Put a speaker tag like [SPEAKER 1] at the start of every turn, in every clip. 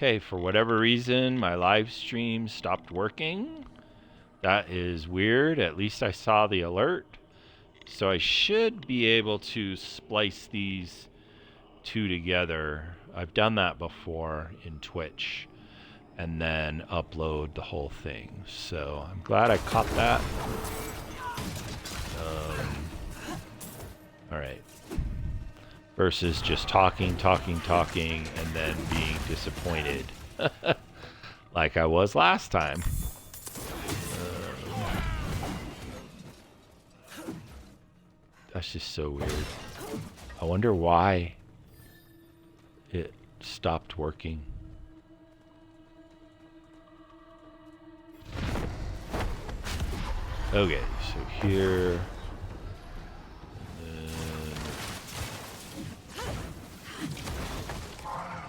[SPEAKER 1] Okay, for whatever reason, my live stream stopped working. That is weird. At least I saw the alert. So I should be able to splice these two together. I've done that before in Twitch. And then upload the whole thing. So I'm glad I caught that. Alright. Versus just talking, and then being disappointed. Like I was last time. That's just so weird. I wonder why it stopped working. Okay, so here.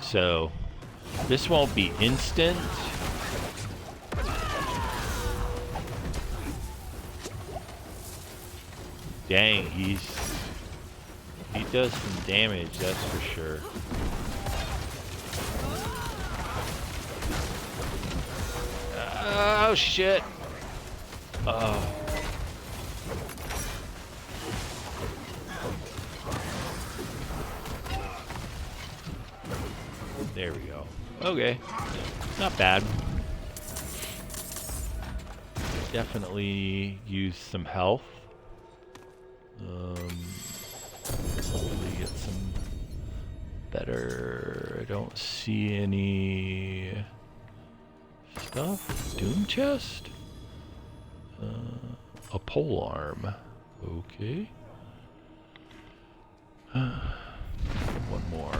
[SPEAKER 1] So this won't be instant. Dang, he does some damage, that's for sure. Oh shit. Oh. There we go. Okay. Not bad. Definitely use some health. Hopefully get some better. I don't see any stuff. Doom chest? A pole arm. Okay. One more.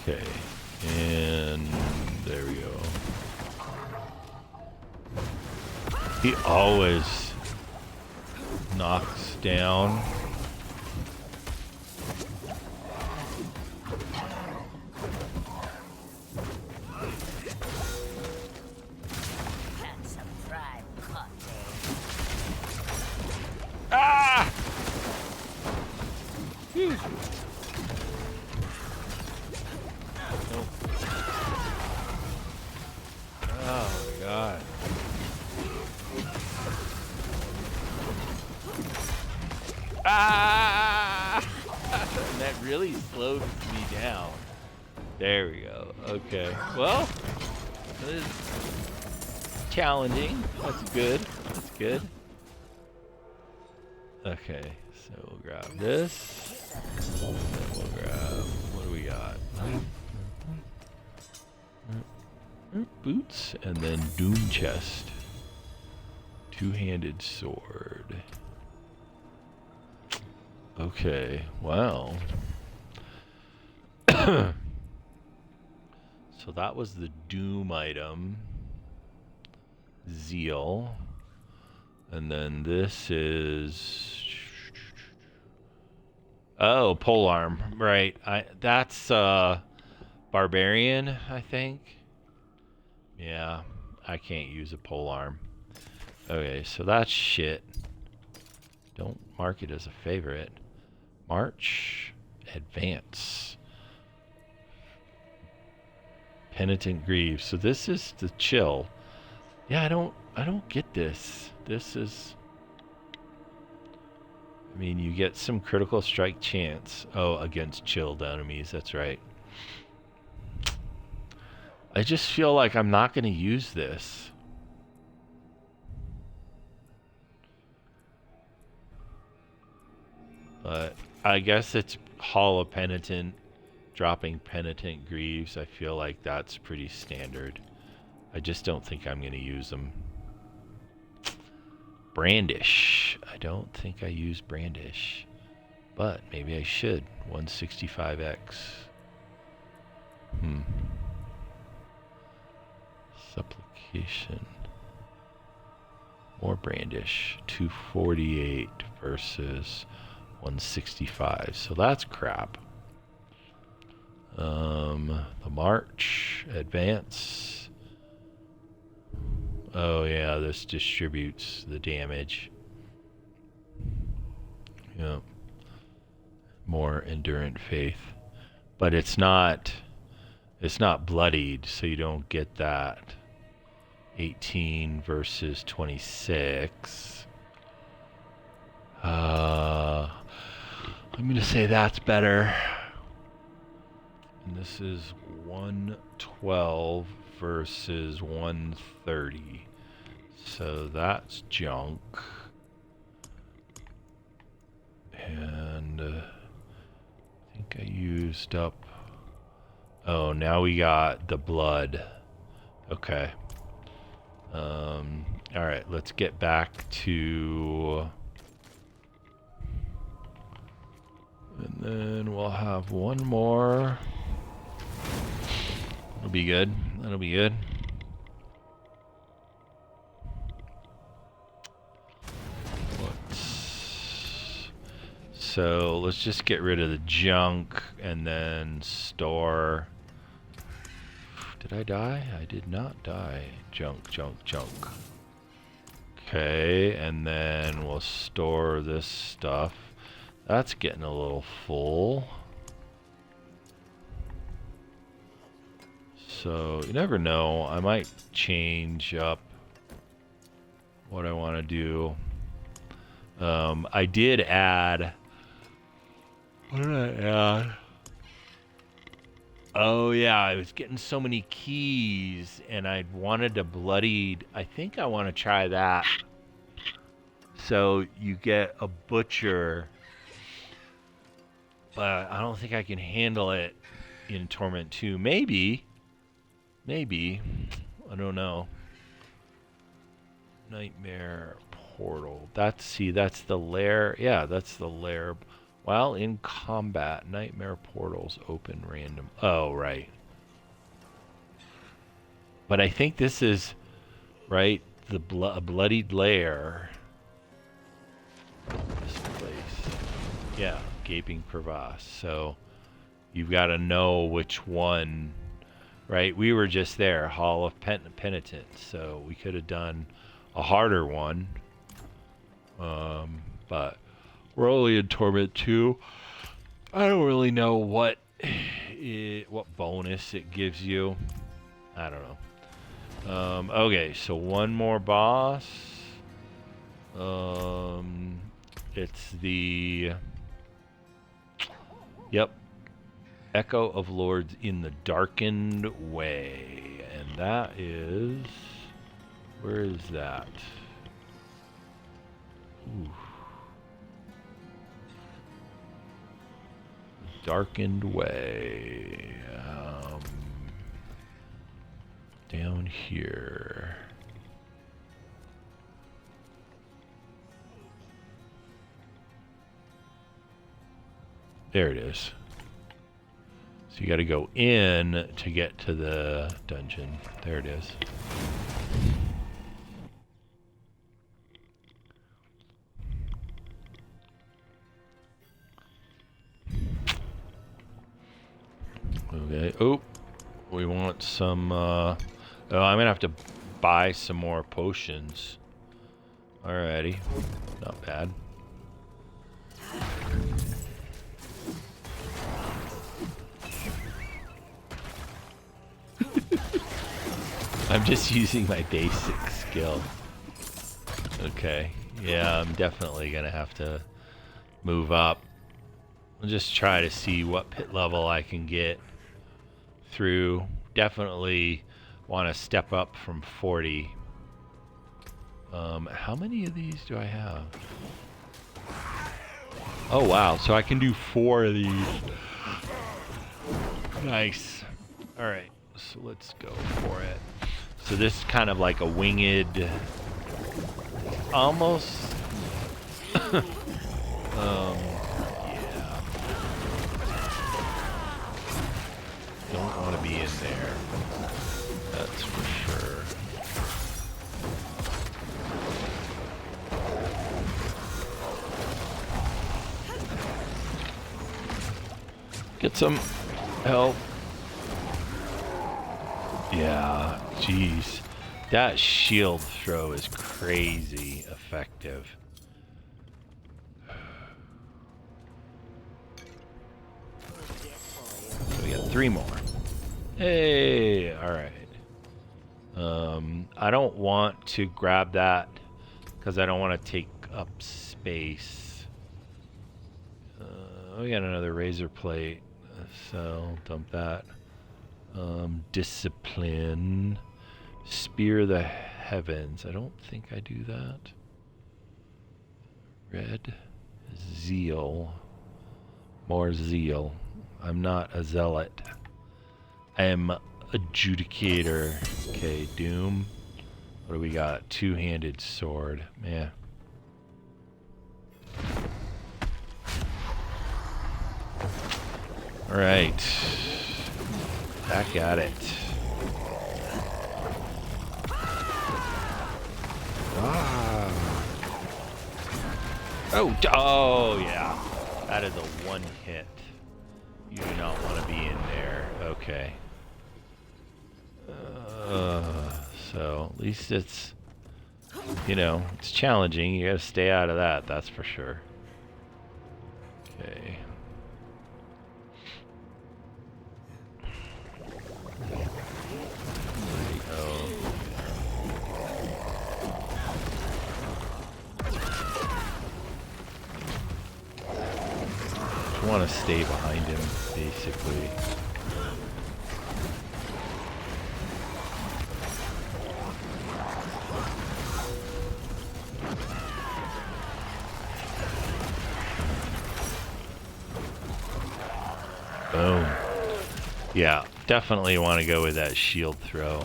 [SPEAKER 1] Okay. And there we go. He always knocks down. Ah! Phew. Nope. Oh my god. Ah! That really slowed me down. There we go. Okay. Well, that is challenging. That's good. That's good. Okay, so we'll grab this. And then we'll grab, what do we got? Boots, and then Doom chest. Two-handed sword. Okay, wow. So that was the Doom item. Zeal. And then this is... Oh, polearm. Right. That's barbarian, I think. Yeah, I can't use a polearm. Okay, so that's shit. Don't mark it as a favorite. March, advance. Penitent Grieve. So this is the chill. Yeah, I don't get this. This is, I mean, you get some critical strike chance. Oh, against chilled enemies, that's right. I just feel like I'm not going to use this. But I guess it's Hall of Penitent, dropping Penitent Greaves. I feel like that's pretty standard. I just don't think I'm going to use them. Brandish. I don't think I use Brandish. But maybe I should. 165X. Supplication. More Brandish. 248 versus 165. So that's crap. The March. Advance. Oh yeah, this distributes the damage. Yep. more endurant faith. But it's not bloodied, so you don't get that 18 versus 26. I'm gonna say that's better. And this is 112 versus 130. So that's junk. And I think I used up... Oh, now we got the blood. Okay. Alright, let's get back to... And then we'll have one more. That'll be good. That'll be good. So let's just get rid of the junk and then store. Did I die? I did not die. Junk, junk, junk. Okay, and then we'll store this stuff. That's getting a little full. So you never know. I might change up what I want to do. I did add... What did I add? Oh yeah, I was getting so many keys and I wanted to bloodied. I think I want to try that. So you get a butcher, but I don't think I can handle it in Torment 2. Maybe. I don't know. Nightmare portal. That's the lair. Yeah, that's the lair. While in combat, nightmare portals open random. Oh, right. But I think this is, right, the bloodied lair. This place. Yeah, gaping crevasse. So you've got to know which one, right? We were just there, Hall of Penitent. So we could have done a harder one. But... We're only in Torment 2. I don't really know what bonus it gives you. I don't know. Okay, so one more boss. It's the... Yep. Echo of Lords in the Darkened Way. And that is... Where is that? Ooh. Darkened Way. Down here. There it is. So you got to go in to get to the dungeon. There it is. Okay. Oh, we want some. Oh, I'm gonna have to buy some more potions. Alrighty, not bad. I'm just using my basic skill. Okay. Yeah, I'm definitely gonna have to move up. I'll just try to see what pit level I can get through. Definitely want to step up from 40. How many of these do I have? Oh wow, so I can do 4 of these. Nice. Alright, so let's go for it. So this is kind of like a winged, almost yeah. Don't want to be in there. That's for sure. Get some help. Yeah, jeez. That shield throw is crazy effective. 3 more. Hey, all right. I don't want to grab that because I don't want to take up space. We got another razor plate, so dump that. Discipline. Spear the heavens. I don't think I do that. Red. Zeal. More zeal. I'm not a zealot. I am adjudicator. Okay, doom. What do we got? Two-handed sword. Yeah. Alright. Back at it. Ah. Oh, yeah. That is a one hit. You do not want to be in there. Okay. So at least it's, you know, it's challenging. You gotta stay out of that, that's for sure. Okay. I want to stay behind him, basically. Boom. Yeah, definitely want to go with that shield throw.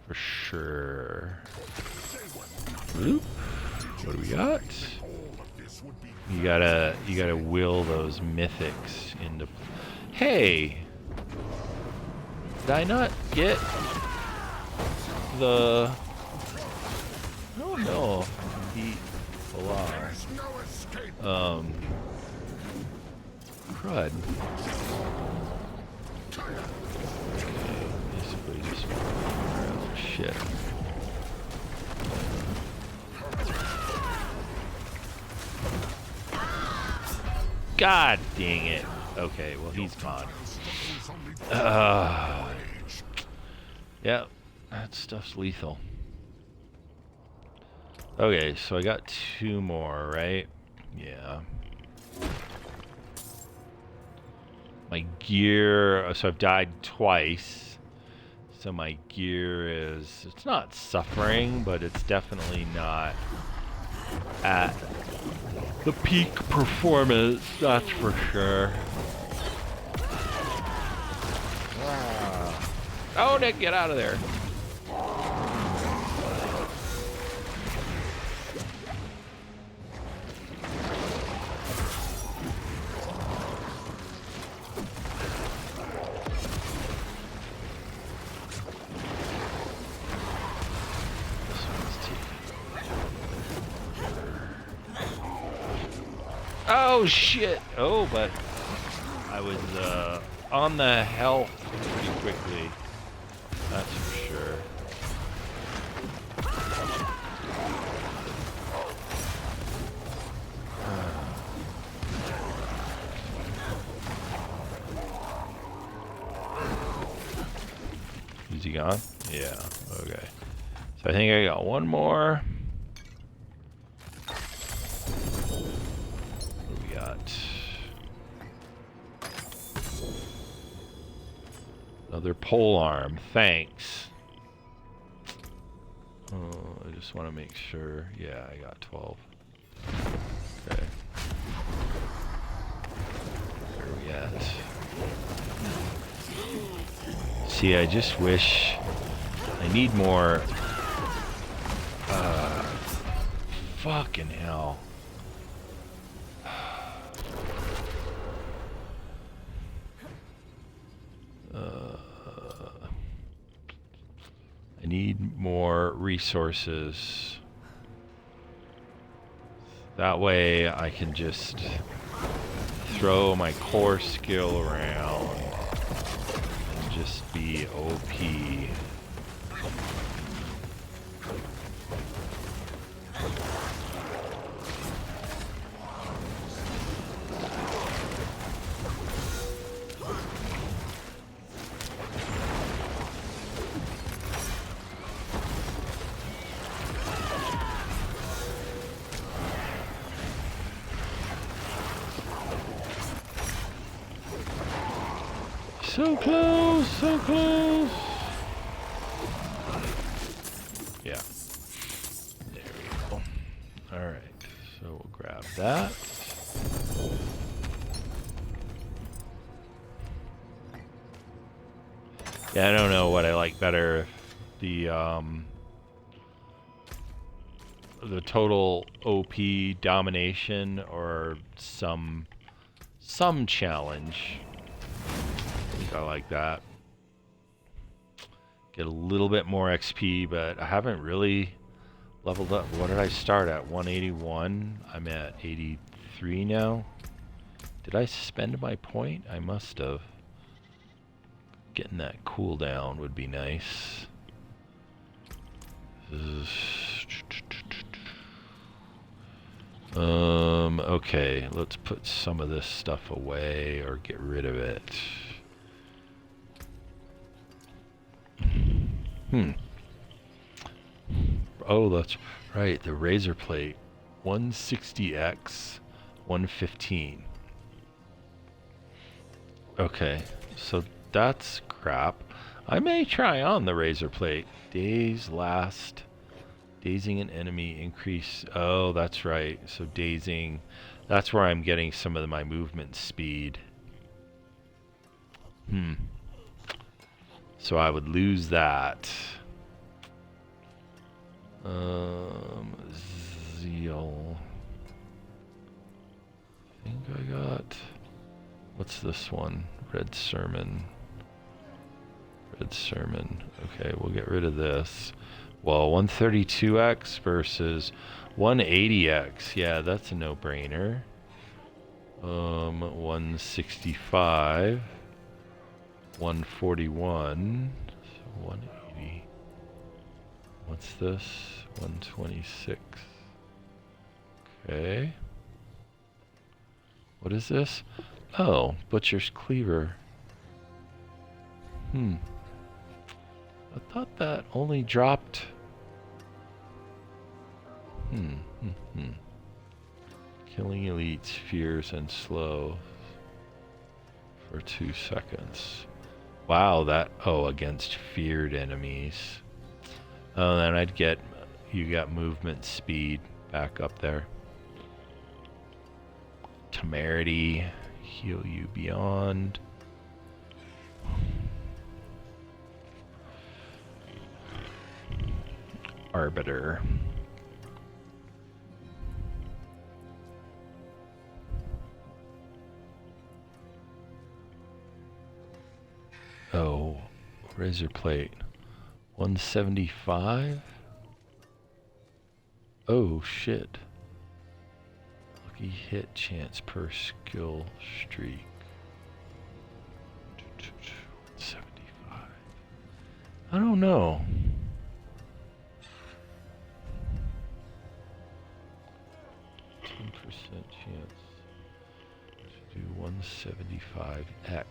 [SPEAKER 1] For sure. Oop. What do we got? You gotta will those mythics into. Hey, did I not get the? I don't know if I can beat Bilal. Crud. Okay, basically just. Oh shit. God dang it. Okay, well he's gone. Yep, that stuff's lethal. Okay, so I got 2 more, right? Yeah. My gear, so I've died twice. So my gear is, it's not suffering, but it's definitely not at the peak performance, that's for sure. Wow. Oh, Nick, get out of there. Oh shit! Oh, but I was on the health pretty quickly. That's for sure. Is he gone? Yeah. Okay. So I think I got 1 more. Another pole arm, thanks. Oh, I just want to make sure. Yeah, I got 12. Okay. Where are we at? See, I just wish I need more. Fucking hell. I need more resources. That way I can just throw my core skill around and just be OP. So close, so close. Yeah. There we go. Alright, so we'll grab that. Yeah, I don't know what I like better. The total OP domination or some challenge. I think I like that. Get a little bit more XP, but I haven't really leveled up. What did I start at? 181. I'm at 83 now. Did I spend my point? I must have. Getting that cooldown would be nice. Okay, let's put some of this stuff away or get rid of it. Oh, that's right, the razor plate. 160x, 115. Okay, so that's crap. I may try on the razor plate. Days last. Dazing an enemy increase. Oh, that's right. So dazing. That's where I'm getting some of my movement speed. So I would lose that. Zeal. I think I got... What's this one? Red Sermon. Red Sermon. Okay, we'll get rid of this. Well, 132x versus 180x. Yeah, that's a no-brainer. 165. 141. So 180. What's this? 126. Okay. What is this? Oh, Butcher's Cleaver. I thought that only dropped... Killing elites, fears, and slow for 2 seconds. Wow, that... Oh, against feared enemies. Oh, then I'd get... You got movement speed back up there. Temerity. Heal you beyond. Arbiter. Oh, razor plate. 175? Oh, shit. Lucky hit chance per skill streak. 175. I don't know. Chance to do 175x.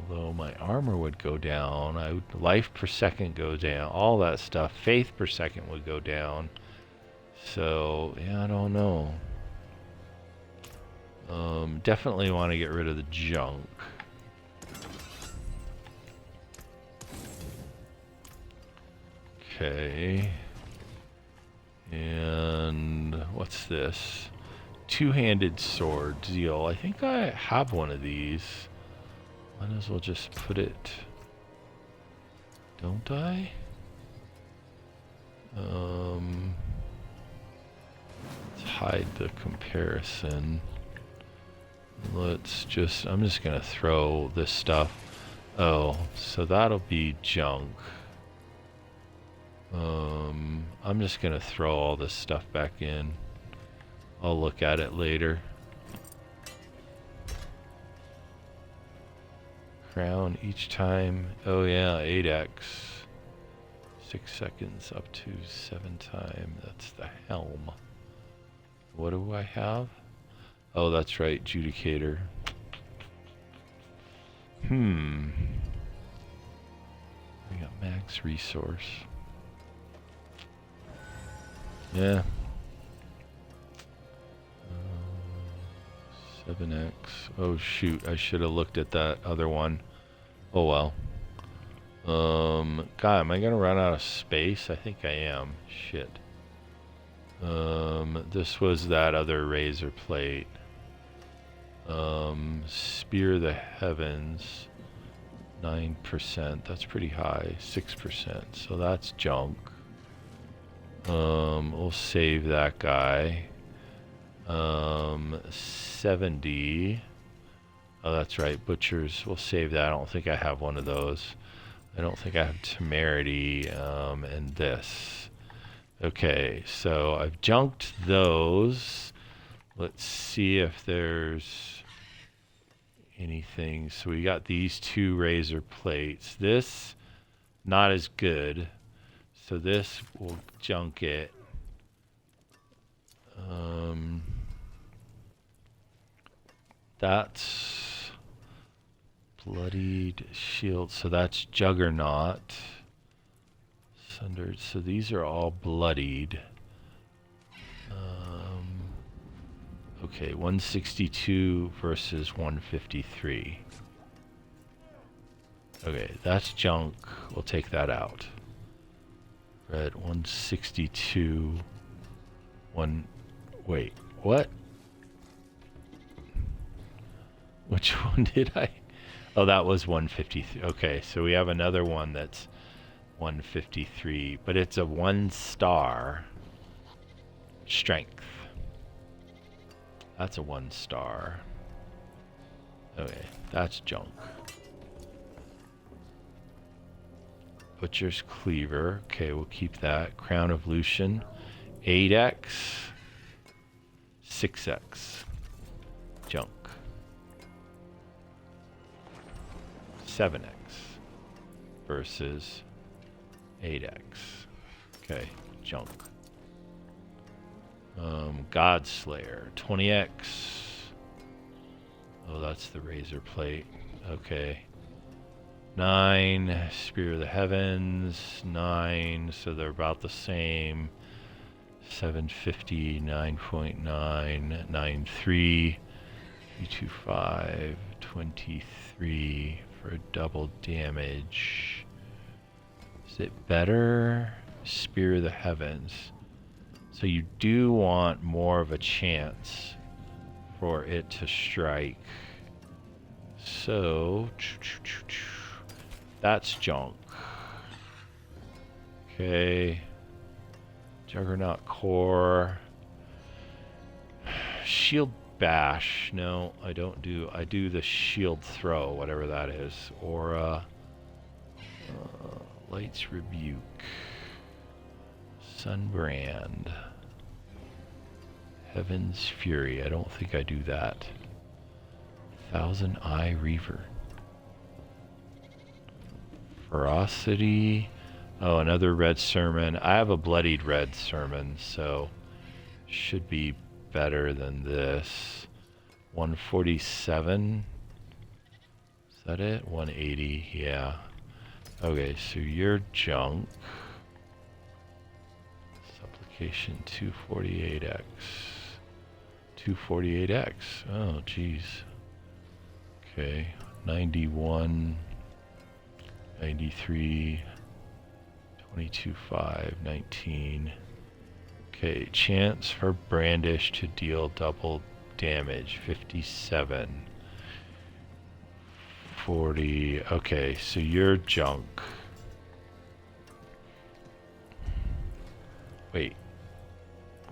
[SPEAKER 1] Although my armor would go down, life per second go down, all that stuff, faith per second would go down. So, yeah, I don't know. Definitely want to get rid of the junk. Okay. And what's this? Two-handed sword, Zeal. I think I have one of these. Might as well just put it. Don't I? Let's hide the comparison. Let's just... I'm just gonna throw this stuff. Oh, so that'll be junk. I'm just gonna throw all this stuff back in. I'll look at it later. Crown each time. Oh yeah, 8x. 6 seconds up to 7 times. That's the helm. What do I have? Oh, that's right, Judicator. We got max resource. Yeah. 7x. Oh shoot, I should have looked at that other one. Oh well. God, am I gonna run out of space? I think I am. Shit. This was that other razor plate. Spear the Heavens. 9%. That's pretty high. 6%. So that's junk. We'll save that guy. 70. Oh, that's right. Butchers. We'll save that. I don't think I have one of those. I don't think I have temerity, and this. Okay, so I've junked those. Let's see if there's anything. So we got these two razor plates. This, not as good. So this, we'll junk it. That's bloodied shield. So that's Juggernaut. Sundered. So these are all bloodied. Okay, 162 versus 153. Okay, that's junk. We'll take that out. Red 162. Wait, what? Which one did I? Oh, that was 153. Okay, so we have another one that's 153, but it's a 1-star strength. That's a 1-star. Okay, that's junk. Butcher's Cleaver. Okay, we'll keep that. Crown of Lucian. 8x. 6x. Junk. 7x. Versus 8x. Okay, junk. Godslayer. 20x. Oh, that's the razor plate. Okay. 9, Spear of the Heavens, 9, so they're about the same. 750, 9.9, 9.3, 325, 23 for double damage. Is it better? Spear of the Heavens. So you do want more of a chance for it to strike. So that's junk. Okay. Juggernaut Core. Shield Bash. No, I don't do. I do the Shield Throw, whatever that is. Aura. Light's Rebuke. Sunbrand. Heaven's Fury. I don't think I do that. Thousand Eye Reaver. Ferocity. Oh, another red sermon. I have a bloodied red sermon, so should be better than this. 147. Is that it? 180. Yeah. Okay, so you're junk. Supplication 248x. 248x. Oh, geez. Okay. 91. 93, 22.5, 19. Okay, chance for Brandish to deal double damage, 57. 40, okay, so you're junk. Wait,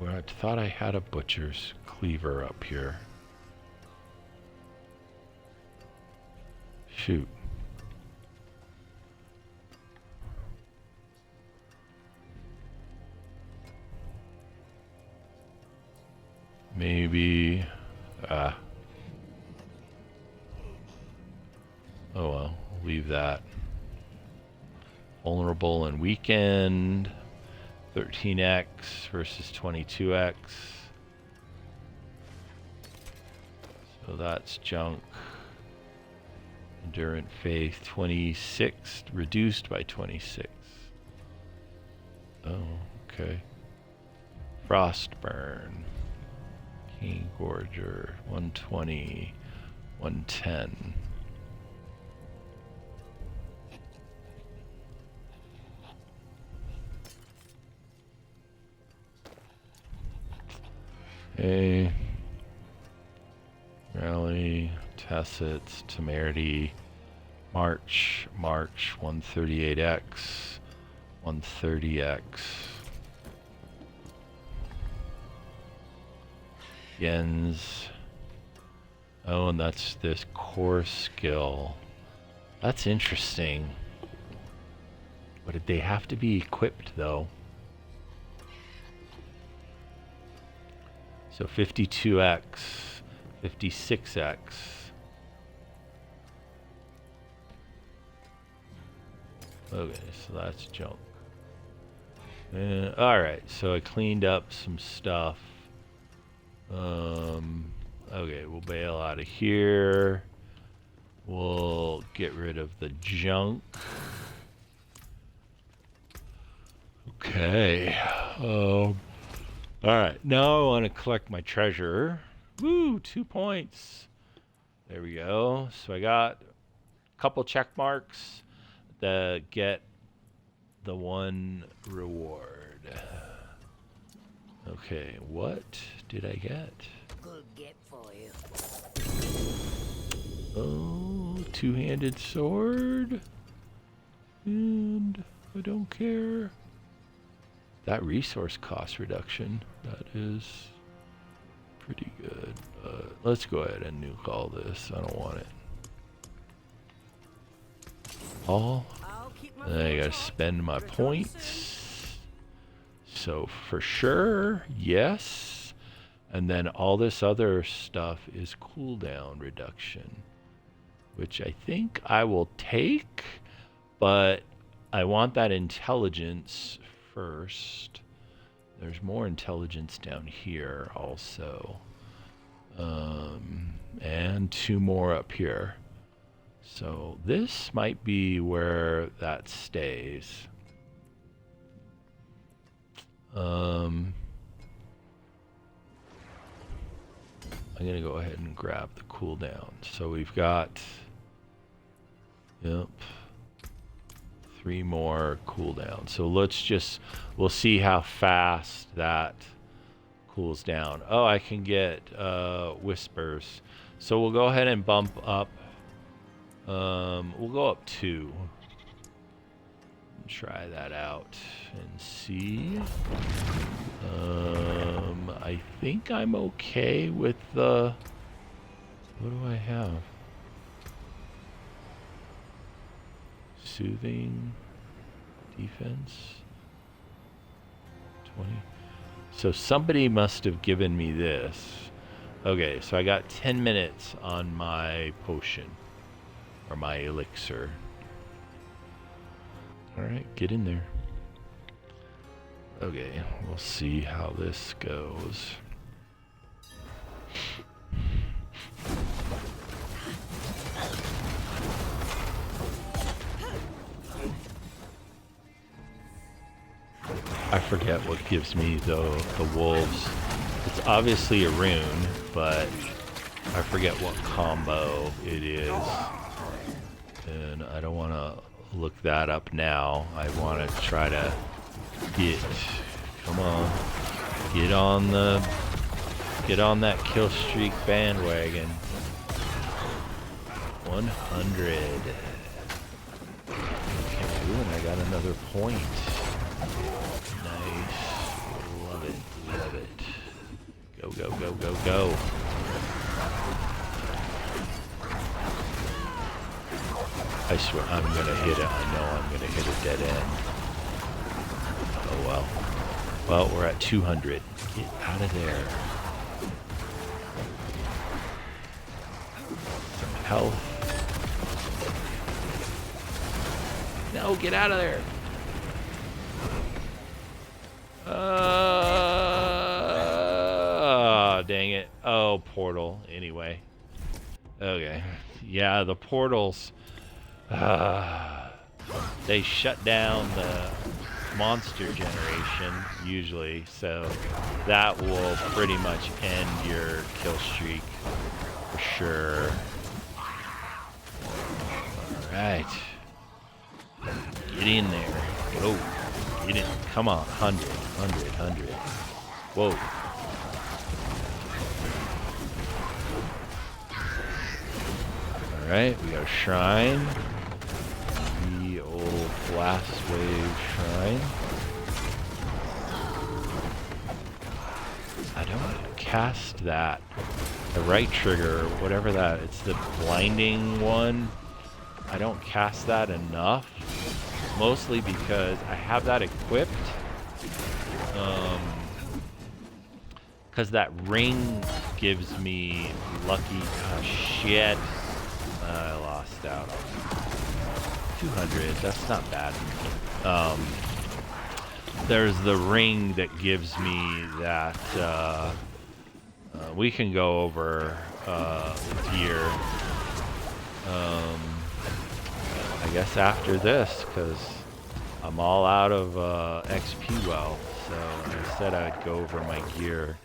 [SPEAKER 1] well, I thought I had a Butcher's Cleaver up here. Shoot. Maybe, oh well, leave that. Vulnerable and Weakened, 13x versus 22x. So that's junk. Endurant Faith, 26, reduced by 26. Oh, okay. Frostburn. Gorger, 120, 110. Okay. Rally, Tacits, Temerity, March, 138x, 130x. Yens. Oh, and that's this core skill. That's interesting. But did they have to be equipped though? So 52x, 56x. Okay, so that's junk. Alright, so I cleaned up some stuff. Okay, we'll bail out of here. We'll get rid of the junk. Okay. Alright, now I want to collect my treasure. Woo, 2 points. There we go. So I got a couple check marks that get the 1 reward. Okay, what did I get?
[SPEAKER 2] Good get for you.
[SPEAKER 1] Oh, 2-handed sword. And I don't care. That resource cost reduction, that is pretty good. Let's go ahead and nuke all this. I don't want it. All. And I gotta spend my points. So for sure, yes. And then all this other stuff is cooldown reduction, which I think I will take, but I want that intelligence first. There's more intelligence down here also. And 2 more up here. So this might be where that stays. I'm gonna go ahead and grab the cooldown. So we've got, yep, 3 more cooldowns. So we'll see how fast that cools down. Oh, I can get whispers. So we'll go ahead and bump up. We'll go up 2. Try that out and see. I think I'm okay with the... What do I have? Soothing, defense, 20. So somebody must have given me this. Okay, so I got 10 minutes on my potion, or my elixir. Alright, get in there. Okay, we'll see how this goes. I forget what gives me the wolves. It's obviously a rune, but I forget what combo it is. And I don't want to look that up now. I want to try to get, come on, get on that kill streak bandwagon. 100. Okay, ooh, and I got another point. Nice. Love it, love it. Go, go, go, go, go. I swear I'm gonna hit it. I know I'm gonna hit a dead end. Oh well. Well, we're at 200. Get out of there. Some health. No, get out of there. Dang it. Oh, portal. Anyway. Okay. Yeah, the portals. They shut down monster generation, usually, so that will pretty much end your kill streak for sure. Alright. Get in there. Go. Get in. Come on. 100. Whoa. Alright, we got a shrine. The old blast wave shrine. I don't cast that. The right trigger, whatever that, it's the blinding one. I don't cast that enough. Mostly because I have that equipped. Because that ring gives me lucky. Oh, shit. I lost out. 200. That's not bad. There's the ring that gives me that. We can go over gear. I guess after this, because I'm all out of XP well, so I said I'd go over my gear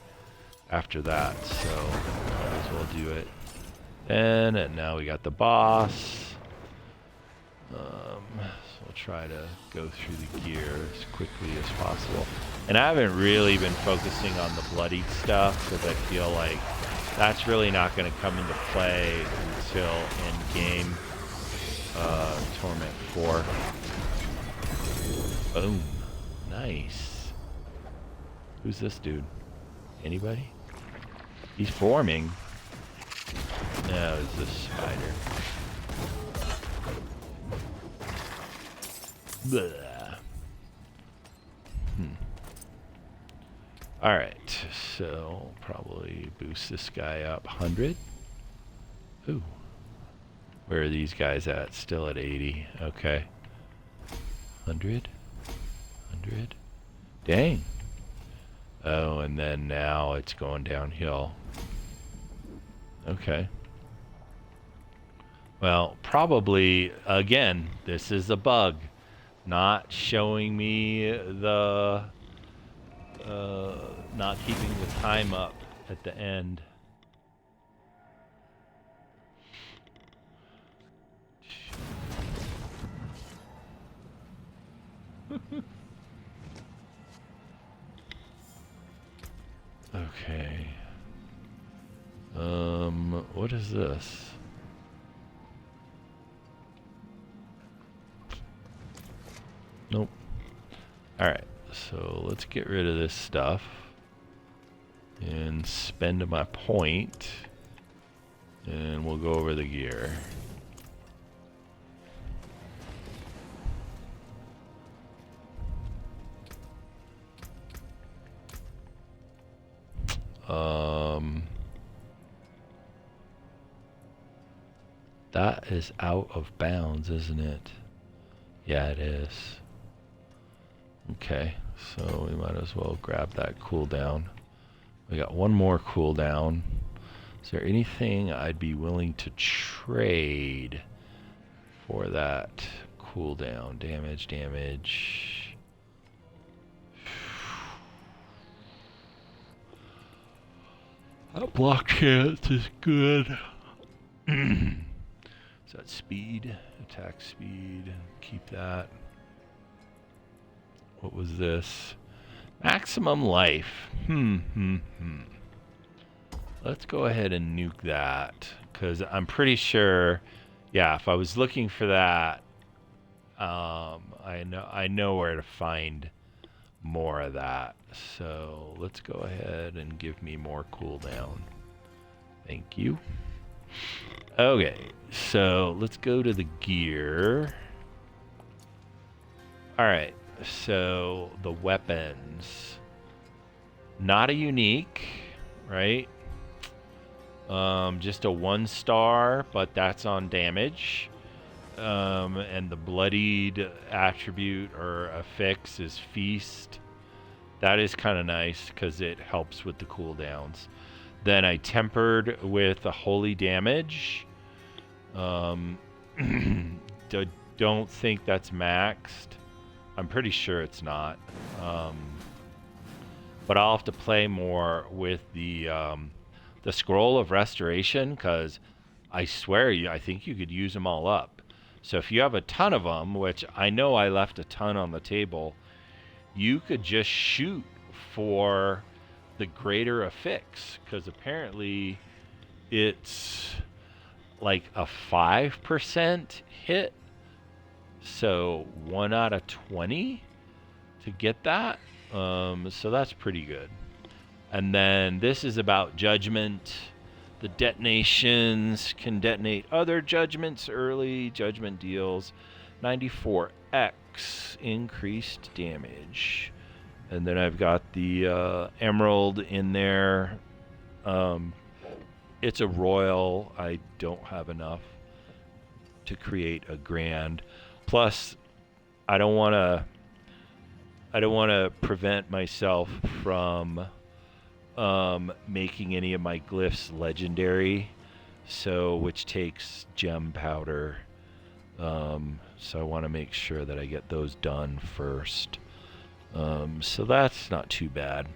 [SPEAKER 1] after that, so might as well do it. And now we got the boss. So we'll try to go through the gear as quickly as possible. And I haven't really been focusing on the bloodied stuff, because I feel like that's really not going to come into play until end game. Torment 4. Boom. Nice. Who's this dude? Anybody? He's forming. No, it's this spider. Blah. Alright, so probably boost this guy up 100. Ooh. Where are these guys at? Still at 80. Okay. 100. Dang. Oh, and then now it's going downhill. Okay. Well, probably, again, this is a bug. Not showing me the... not keeping the time up at the end. Okay. What is this? Nope. Alright, so let's get rid of this stuff and spend my point, and we'll go over the gear. That is out of bounds, isn't it? Yeah, it is. Okay, so we might as well grab that cooldown. We got one more cooldown. Is there anything I'd be willing to trade for that cooldown? Damage. That block chance is good. Is that speed? Attack speed. Keep that. What was this? Maximum life. Let's go ahead and nuke that, because I'm pretty sure, yeah, if I was looking for that, I know where to find more of that. So let's go ahead and give me more cooldown. Thank you. Okay, so let's go to the gear. Alright, so the weapons. Not a unique, right? Just a 1-star, but that's on damage. And the bloodied attribute or affix is feast. That is kind of nice because it helps with the cooldowns. Then I tempered with a holy damage. Don't think that's maxed. I'm pretty sure it's not. But I'll have to play more with the scroll of restoration, because I swear I think you could use them all up. So if you have a ton of them, which I know I left a ton on the table, you could just shoot for the greater affix, because apparently it's like a 5% hit. So 1 out of 20 to get that. So that's pretty good. And then this is about judgment. The detonations can detonate other judgments early. Judgment deals 94x increased damage. And then I've got the emerald in there. It's a royal. I don't have enough to create a grand. Plus, I don't want to prevent myself from making any of my glyphs legendary, so which takes gem powder. So I want to make sure that I get those done first. So that's not too bad.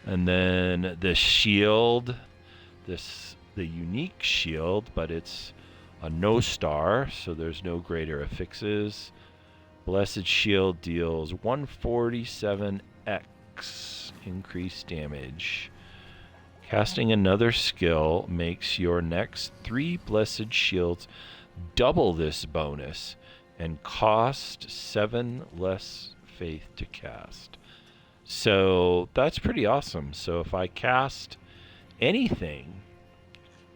[SPEAKER 1] And then the shield, the unique shield, but it's a no star, so there's no greater affixes. Blessed shield deals 147x increased damage. Casting another skill makes your next 3 blessed shields double this bonus and cost 7 less faith to cast. So that's pretty awesome. So if I cast anything,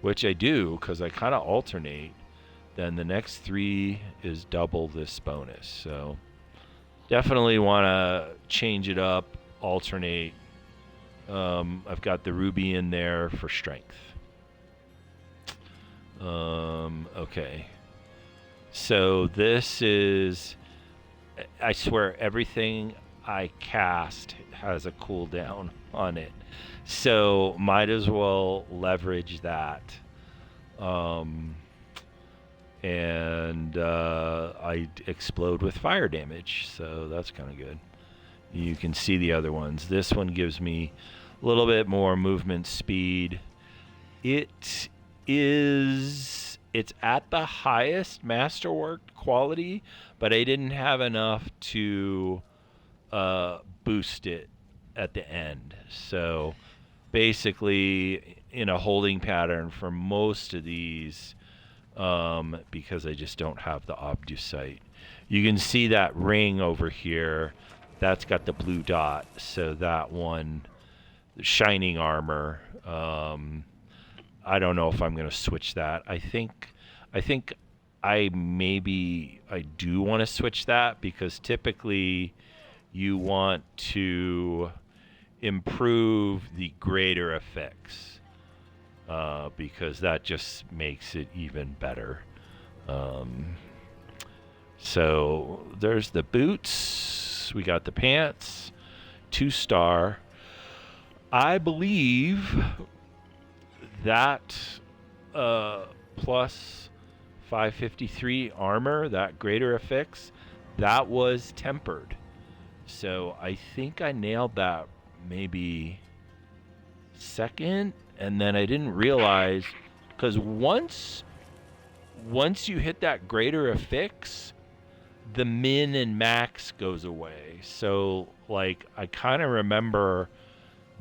[SPEAKER 1] which I do because I kind of alternate, then the next 3 is double this bonus. So definitely want to change it up, alternate. I've got the ruby in there for strength. Okay. So this is, I swear everything I cast has a cooldown on it. So might as well leverage that. And I explode with fire damage, so that's kind of good. You can see the other ones. This one gives me a little bit more movement speed. It's at the highest masterwork quality, but I didn't have enough to boost it at the end. So basically in a holding pattern for most of these, because I just don't have the obducite. You can see that ring over here. That's got the blue dot. So that one, shining armor. I don't know if I'm going to switch that. I think I do want to switch that, because typically you want to improve the greater effects, because that just makes it even better. So there's the boots. We got the pants, 2-star. I believe that plus 553 armor, that greater effects, that was tempered. So I think I nailed that maybe second, and then I didn't realize, because once you hit that greater affix, the min and max goes away. So like I kind of remember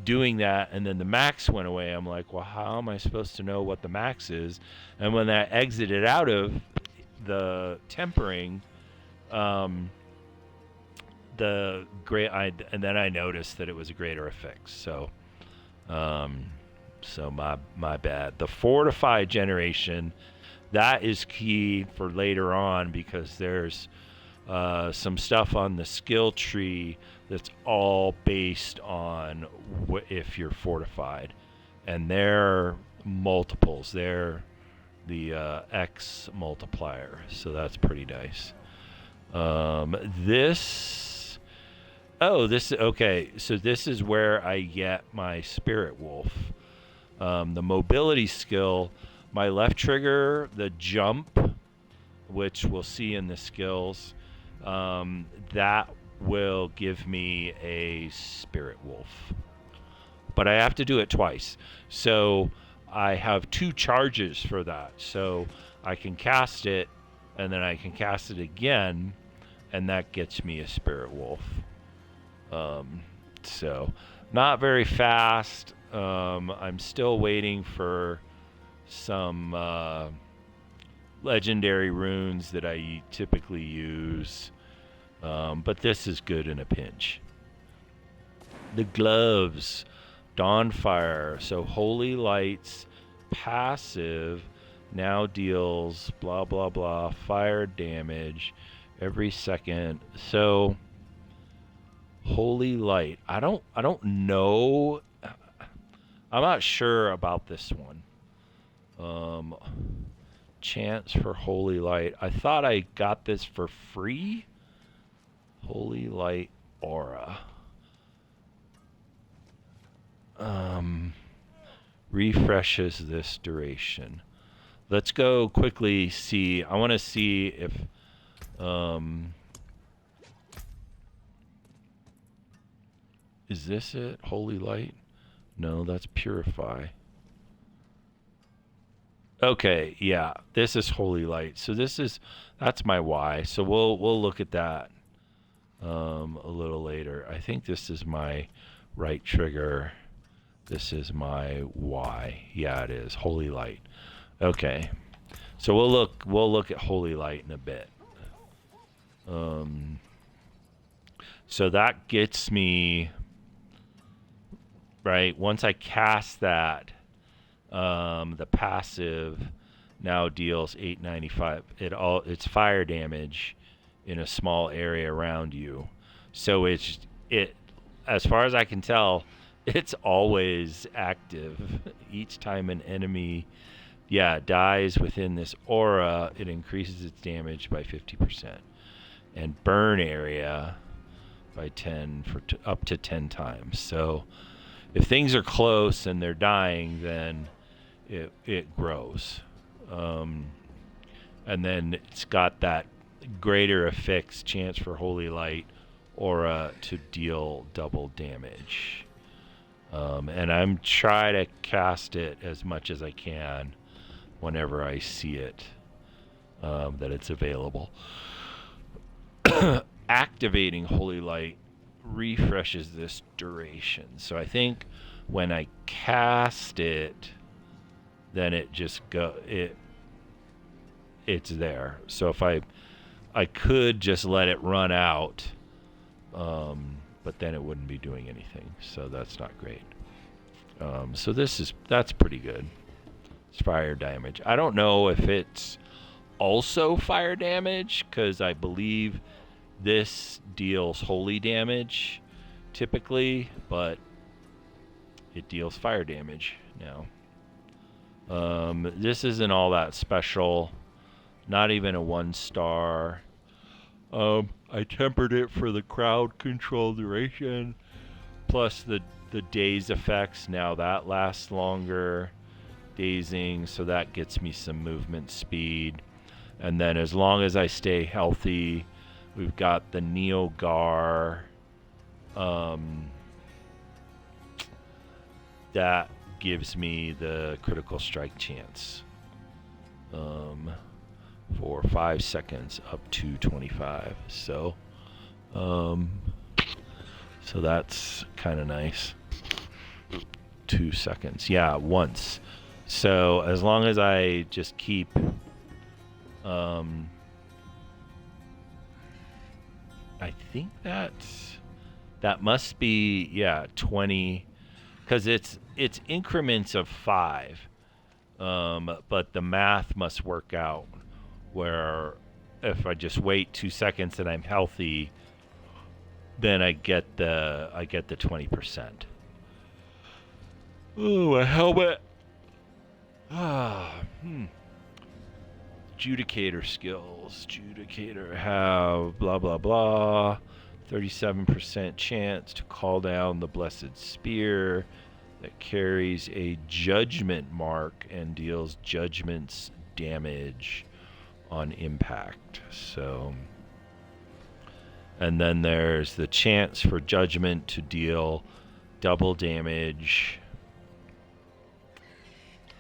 [SPEAKER 1] doing that, and then the max went away. I'm like, well, how am I supposed to know what the max is? And when that exited out of the tempering, and then I noticed that it was a greater effect. So my bad. The fortified generation, that is key for later on, because there's some stuff on the skill tree that's all based on if you're fortified, and they're multiples. They're the X multiplier, so that's pretty nice. Okay, so this is where I get my spirit wolf. The mobility skill, my left trigger, the jump, which we'll see in the skills, that will give me a spirit wolf. But I have to do it twice. So I have 2 charges for that. So I can cast it, and then I can cast it again, and that gets me a spirit wolf. So not very fast. I'm still waiting for some legendary runes that I typically use. But this is good in a pinch. The gloves, Dawnfire. So Holy Light's passive now deals blah blah blah fire damage every second. So Holy Light. I don't know. I'm not sure about this one. Chance for Holy Light. I thought I got this for free. Holy Light Aura. Refreshes this duration. Let's go quickly see. I want to see if is this it? Holy Light? No, that's Purify. Okay, yeah, this is Holy Light. So that's my Y. So we'll look at that a little later. I think this is my right trigger. This is my Y. Yeah, it is Holy Light. Okay, so we'll look at Holy Light in a bit. So that gets me right once I cast that. The passive now deals 895. It's fire damage in a small area around you. So it as far as I can tell, it's always active. Each time an enemy dies within this aura, it increases its damage by 50%. And burn area by 10 for up to 10 times. So if things are close and they're dying, then it grows. And then it's got that greater effects chance for Holy Light aura to deal double damage. And I'm trying to cast it as much as I can whenever I see it, that it's available. Activating Holy Light refreshes this duration. So I think when I cast it, then it just it's there. So if I could just let it run out, but then it wouldn't be doing anything. So that's not great. So that's pretty good. It's fire damage. I don't know if it's also fire damage, because I believe this deals holy damage typically, but it deals fire damage now. This isn't all that special. Not even a 1-star. I tempered it for the crowd control duration, plus the daze effects. Now that lasts longer. Dazing, so that gets me some movement speed. And then as long as I stay healthy, we've got the Neogar. That gives me the critical strike chance for 5 seconds up to 25. So that's kind of nice. 2 seconds. Yeah, once. So as long as I just keep I think that must be 20, because it's increments of 5, but the math must work out where if I just wait 2 seconds and I'm healthy, then I get the 20%. Oh, a helmet. Judicator skills. Judicator have blah blah blah. 37% chance to call down the Blessed Spear that carries a judgment mark and deals judgment's damage on impact. So And then there's the chance for Judgment to deal double damage.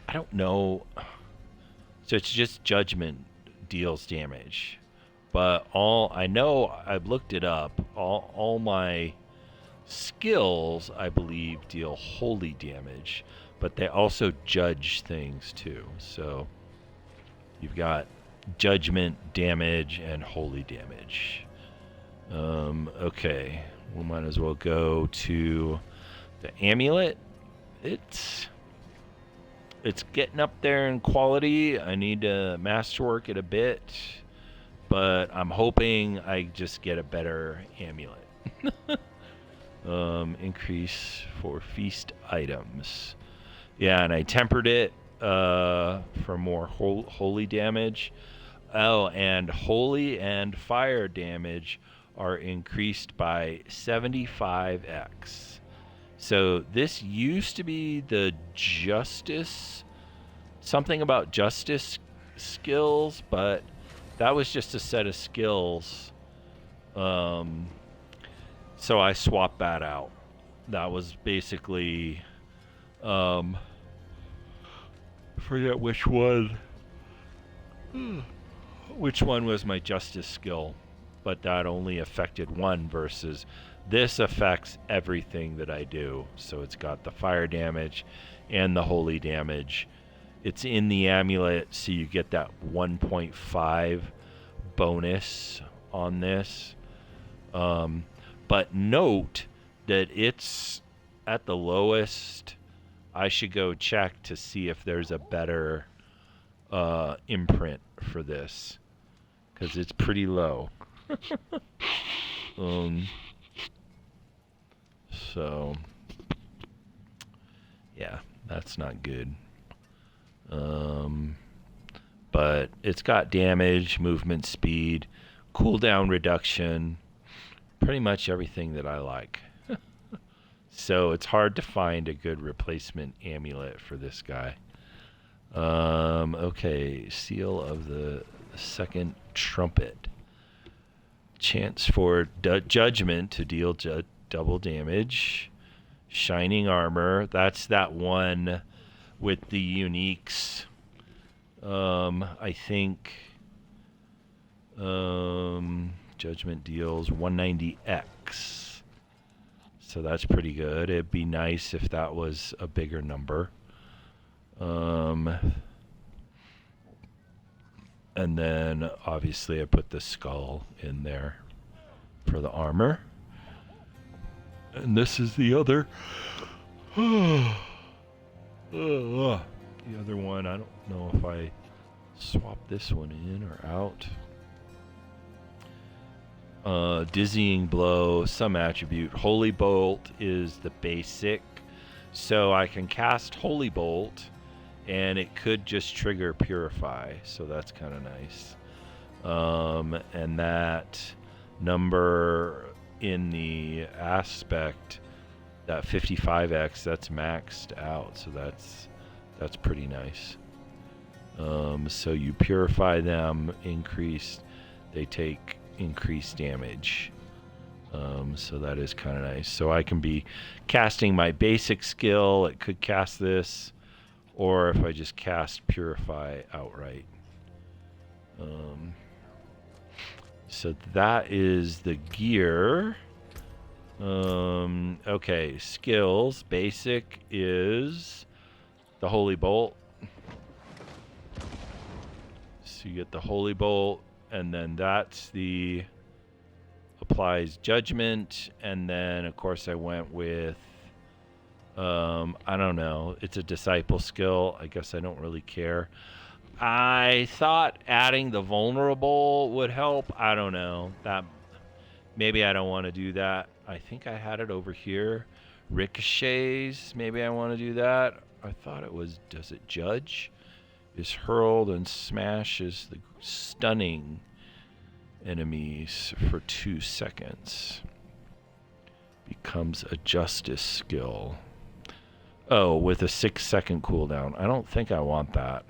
[SPEAKER 1] I don't know. So it's just Judgment deals damage. But I know I've looked it up. All my skills, I believe, deal holy damage. But they also judge things too. So you've got Judgment damage and holy damage. Okay, we might as well go to the amulet. It's getting up there in quality. I need to masterwork it a bit, but I'm hoping I just get a better amulet. Increase for feast items. Yeah, and I tempered it for more holy damage. Oh, and holy and fire damage are increased by 75x. So this used to be the justice, something about justice skills, but that was just a set of skills. So I swapped that out. That was basically, forget which one was my justice skill. But that only affected one versus this affects everything that I do. So it's got the fire damage and the holy damage. It's in the amulet, so you get that 1.5 bonus on this. But note that it's at the lowest. I should go check to see if there's a better imprint for this, because it's pretty low. So yeah, that's not good. But it's got damage, movement speed, cooldown reduction, pretty much everything that I like. So it's hard to find a good replacement amulet for this guy. Okay, Seal of the Second Trumpet. Chance for Judgment to deal double damage. Shining Armor. That's that one with the uniques. I think Judgment deals 190x. So that's pretty good. It'd be nice if that was a bigger number. And then obviously I put the skull in there for the armor. And this is the other. The other one, I don't know if I swap this one in or out. Dizzying Blow, some attribute. Holy Bolt is the basic. So I can cast Holy Bolt and it could just trigger Purify, so that's kind of nice. And that number in the aspect, that 55x, that's maxed out, so that's pretty nice. So you purify them, they take increased damage. So that is kind of nice. So I can be casting my basic skill, it could cast this, or if I just cast Purify outright. So that is the gear. Okay, skills. Basic is the Holy Bolt. So you get the Holy Bolt, and then that's the applies Judgment, and then of course I went with I don't know, it's a disciple skill. I guess I don't really care. I thought adding the vulnerable would help. I don't know. That maybe I don't want to do that. I think I had it over here. Ricochets, maybe I want to do that. I thought it was, does it judge? Is hurled and smashes the stunning enemies for 2 seconds. Becomes a justice skill. Oh, with a 6-second cooldown. I don't think I want that.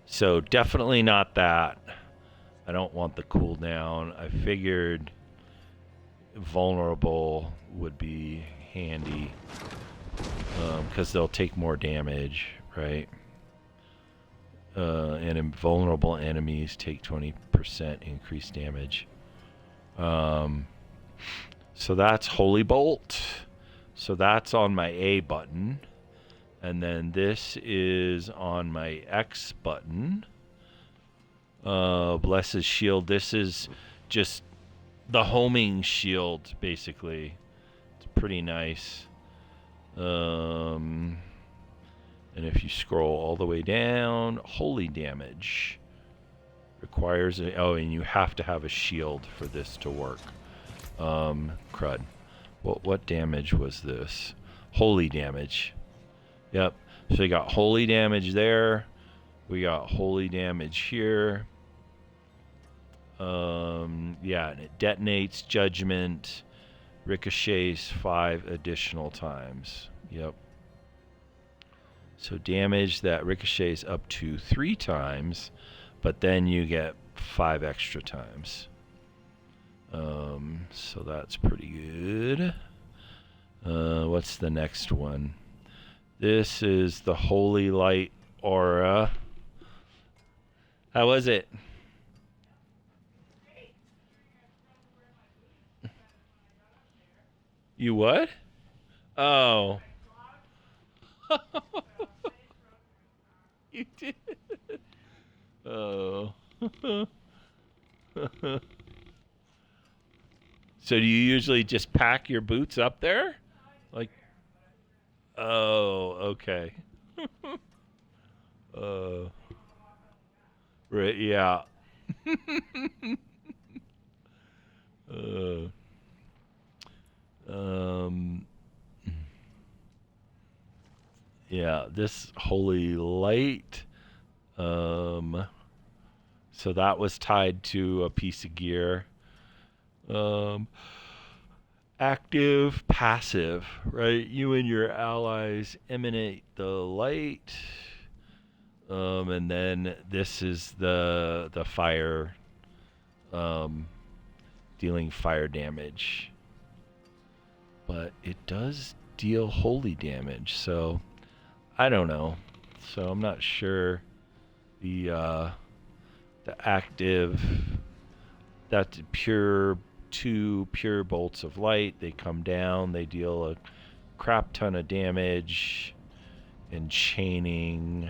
[SPEAKER 1] So definitely not that. I don't want the cooldown. I figured vulnerable would be handy because they'll take more damage, right? And invulnerable enemies take 20% increased damage. So that's Holy Bolt. So that's on my A button. And then this is on my X button. Blessed Shield. This is just the homing shield, basically. It's pretty nice. And if you scroll all the way down, holy damage requires and you have to have a shield for this to work. Crud. What damage was this? Holy damage. Yep. So we got holy damage there. We got holy damage here. Yeah, and it detonates judgment, ricochets 5 additional times. Yep. So damage that ricochets up to 3 times, but then you get 5 extra times. So that's pretty good. What's the next one? This is the Holy Light Aura. How was it? You what? Oh. You did? Oh. So do you usually just pack your boots up there? Like, oh, okay. Right, yeah. Yeah, this Holy Light. So that was tied to a piece of gear. Active, passive, right? You and your allies emanate the light. And then this is the fire, dealing fire damage. But it does deal holy damage, so I don't know. So I'm not sure the active, that's pure, 2 pure bolts of light. They come down, they deal a crap ton of damage and chaining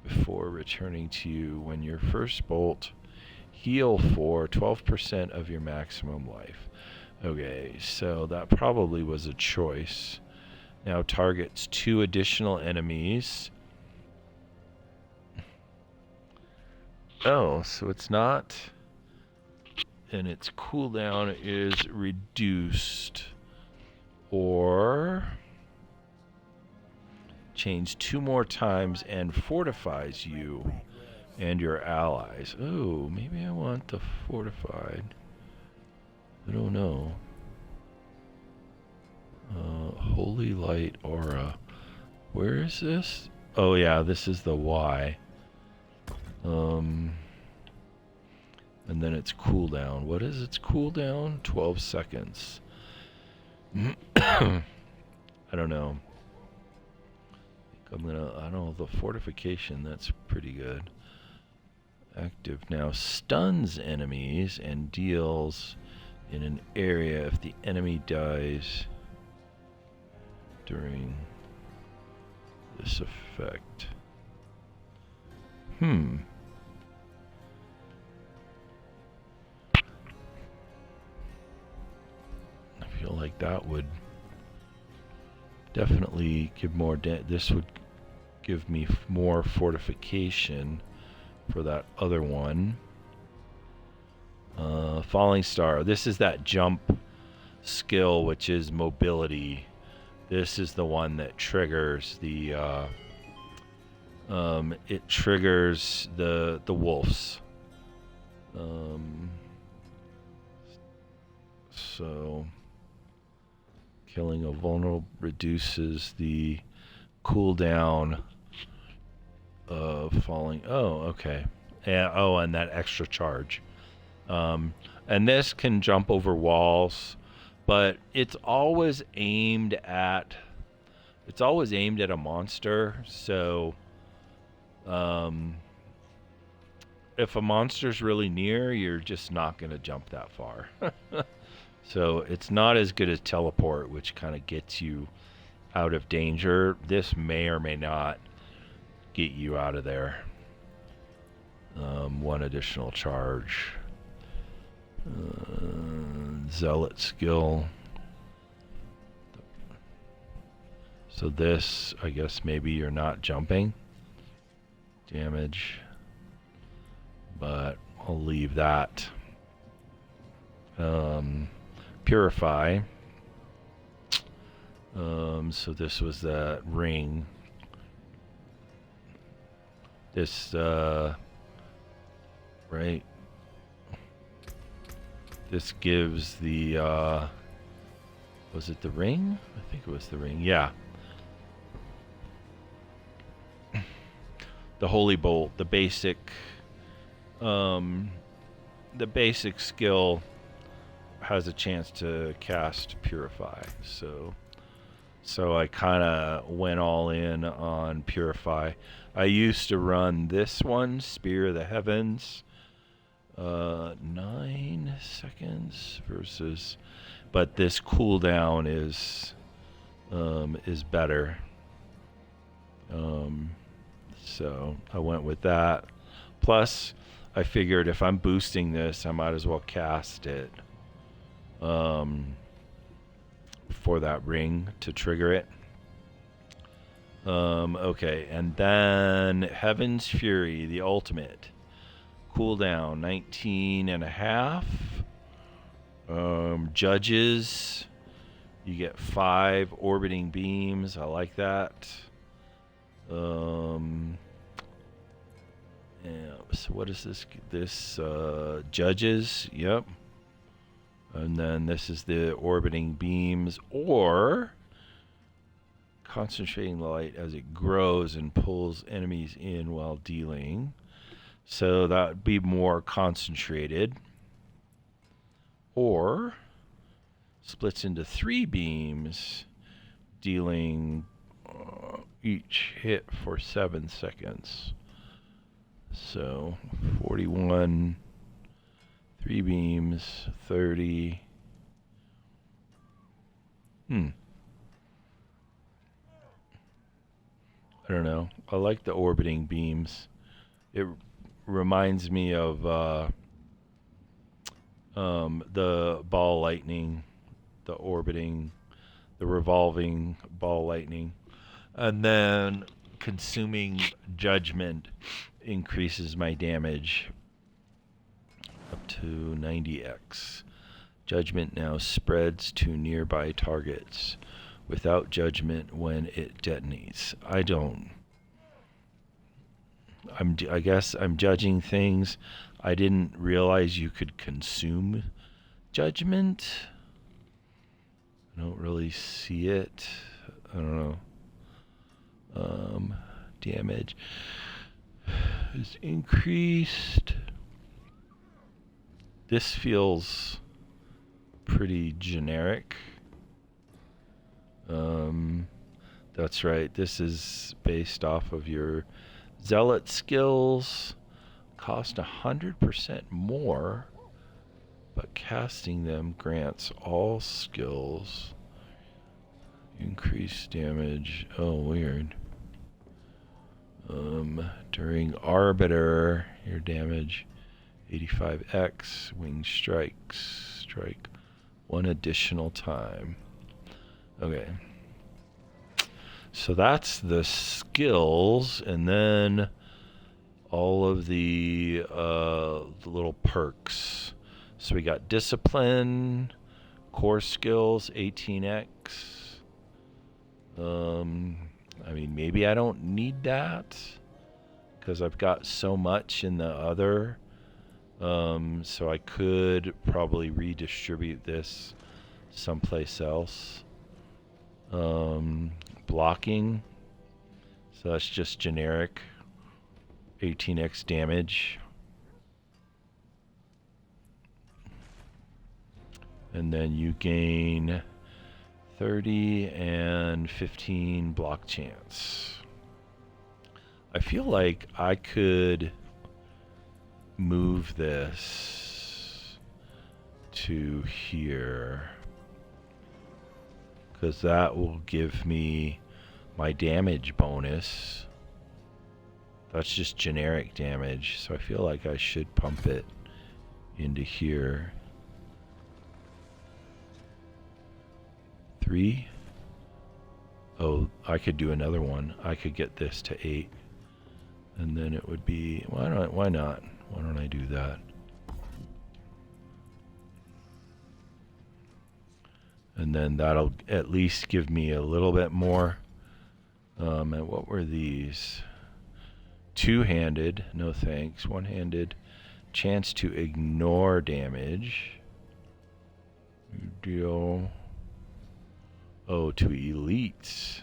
[SPEAKER 1] before returning to you. When your first bolt, heal for 12% of your maximum life. Okay, so that probably was a choice. Now targets 2 additional enemies. Oh, so it's not, and its cooldown is reduced, or chains 2 more times and fortifies you and your allies. Oh, maybe I want the fortified. I don't know. Holy Light Aura. Where is this? Oh yeah, this is the Y. And then its cooldown. What is its cooldown? 12 seconds. I don't know. I don't know, the fortification, that's pretty good. Active now. Stuns enemies and deals in an area if the enemy dies during this effect. I feel like that would definitely give more this would give me more fortification for that other one. Falling Star. This is that jump skill, which is mobility. This is the one that triggers the it triggers the wolves. So killing a vulnerable reduces the cooldown of falling. Oh, okay. And that extra charge. And this can jump over walls, but it's always aimed at a monster. So if a monster's really near, you're just not going to jump that far. So it's not as good as teleport, which kind of gets you out of danger. This may or may not get you out of there. One additional charge. Zealot skill. So this, I guess maybe you're not jumping. Damage. But I'll leave that. Purify. So this was that ring. This, right? This gives the, was it the ring? I think it was the ring, yeah. The Holy Bolt, the basic skill has a chance to cast Purify. So I kind of went all in on Purify. I used to run this one, Spear of the Heavens, 9 seconds versus, but this cooldown is better. So I went with that. Plus, I figured if I'm boosting this, I might as well cast it for that ring to trigger it. Okay, and then Heaven's Fury, the ultimate. Cooldown 19 and a half. Judges, you get 5 orbiting beams. I like that. Yeah, so what is this? This judges, yep. And then this is the orbiting beams, or concentrating light as it grows and pulls enemies in while dealing. So that would be more concentrated. Or splits into 3 beams, dealing each hit for 7 seconds. So 41, 3 beams, 30. I don't know. I like the orbiting beams. It reminds me of the ball lightning, the revolving ball lightning. And then consuming judgment increases my damage up to 90x. Judgment now spreads to nearby targets without judgment when it detonates. I guess I'm judging things. I didn't realize you could consume judgment. I don't really see it. I don't know. Damage is increased. This feels pretty generic. That's right. This is based off of your zealot skills. Cost 100% more, but casting them grants all skills. Increased damage. Oh, weird. During Arbiter, your damage 85x. Wing strikes. Strike 1 additional time. Okay. So that's the skills, and then all of the little perks. So we got discipline, core skills, 18x. I mean, maybe I don't need that because I've got so much in the other. So I could probably redistribute this someplace else. Blocking. So that's just generic 18x damage. And then you gain 30 and 15 block chance. I feel like I could move this to here, because that will give me my damage bonus. That's just generic damage, so I feel like I should pump it into here. 3. Oh, I could do another one. I could get this to 8. And then it would be, why not? Why don't I do that? And then that'll at least give me a little bit more. And what were these? Two-handed, no thanks. One-handed, chance to ignore damage. You deal, to elites.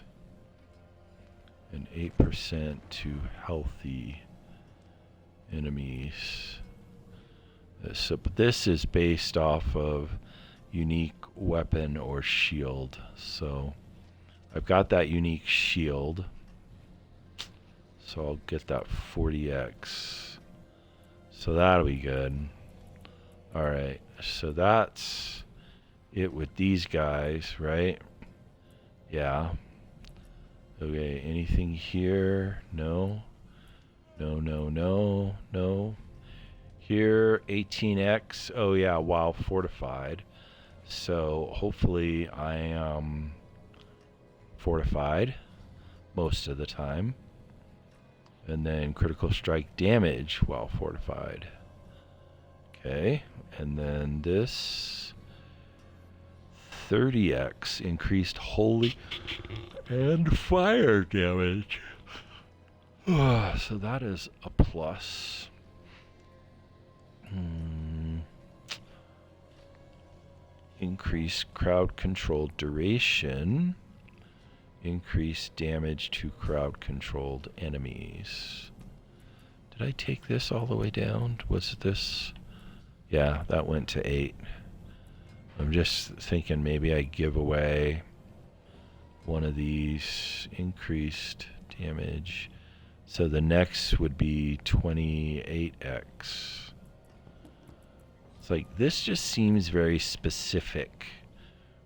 [SPEAKER 1] And 8% to healthy enemies. So this is based off of unique weapon or shield. So I've got that unique shield. So I'll get that 40x. So that'll be good. Alright, so that's it with these guys, right? Yeah. Okay, anything here? No. No. Here, 18x. Oh yeah, while fortified. So hopefully I am fortified most of the time. And then critical strike damage while fortified. Okay, and then this 30x increased holy and fire damage. So that is a plus. Increase crowd control duration. Increase damage to crowd controlled enemies. Did I take this all the way down? Was this? Yeah, that went to 8. I'm just thinking maybe I give away one of these. Increased damage. So the next would be 28x. It's like, this just seems very specific,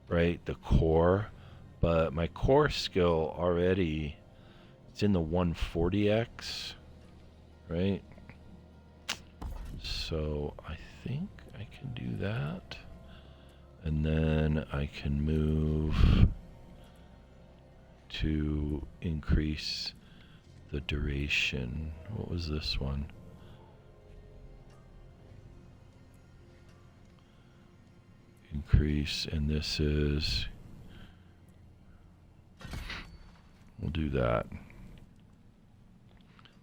[SPEAKER 1] right? The core. But my core skill already, it's in the 140x, right? So I think I can do that. And then I can move to increase the duration. What was this one? Increase, and this is, we'll do that.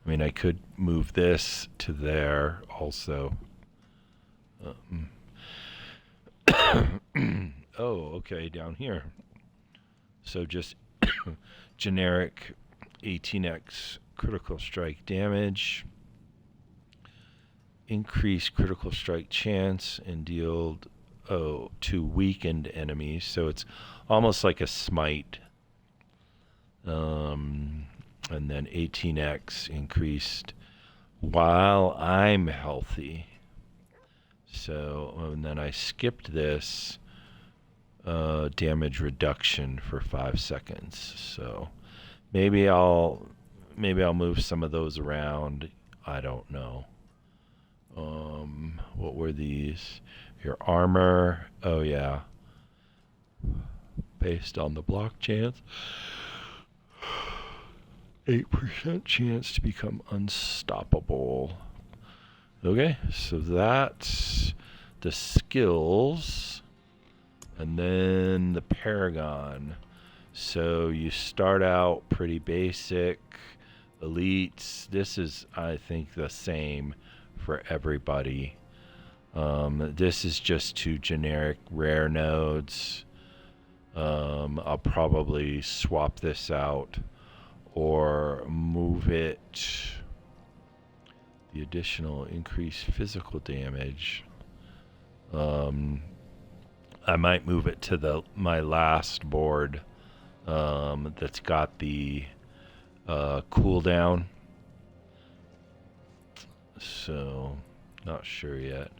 [SPEAKER 1] I mean, I could move this to there also. Oh, okay, down here. So just generic 18x critical strike damage. Increase critical strike chance and deal to weakened enemies. So it's almost like a smite. And then 18x increased while I'm healthy. So, and then I skipped this damage reduction for 5 seconds. So maybe I'll move some of those around. I don't know. What were these? Your armor. Oh yeah. Based on the block chance. 8% chance to become unstoppable. Okay, so that's the skills. And then the Paragon. So you start out pretty basic. Elites. This is, I think, the same for everybody. This is just 2 generic rare nodes. I'll probably swap this out or move it. The additional increased physical damage. I might move it to my last board that's got the cooldown. So, not sure yet.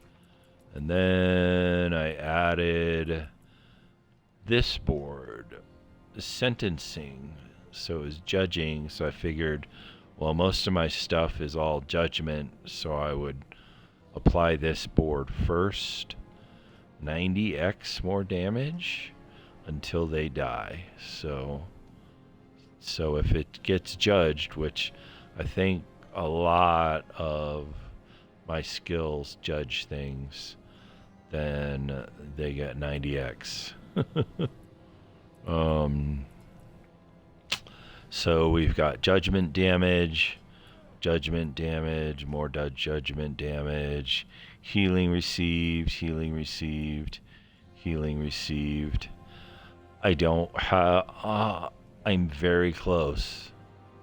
[SPEAKER 1] And then I added this board, sentencing. So it was judging. So I figured, well, most of my stuff is all judgment. So I would apply this board first. 90x more damage until they die. So if it gets judged, which I think a lot of my skills judge things, then they get 90x. So we've got judgment damage, more judgment damage, healing received. I don't have, I'm very close.